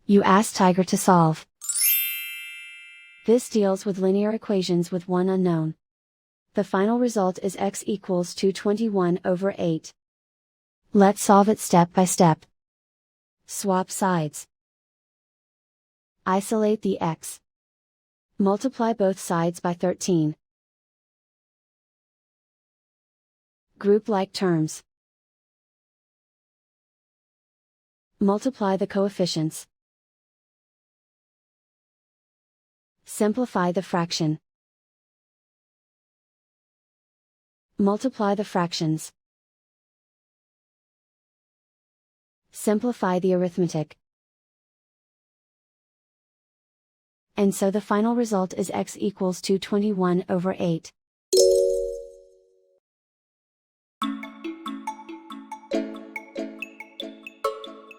You ask Tiger to solve. This deals with linear equations with one unknown. The final result is x equals 221/8. Let's solve it step by step. Swap sides. Isolate the x. Multiply both sides by 13. Group like terms. Multiply the coefficients. Simplify the fraction. Multiply the fractions. Simplify the arithmetic. And so the final result is x equals 221/8.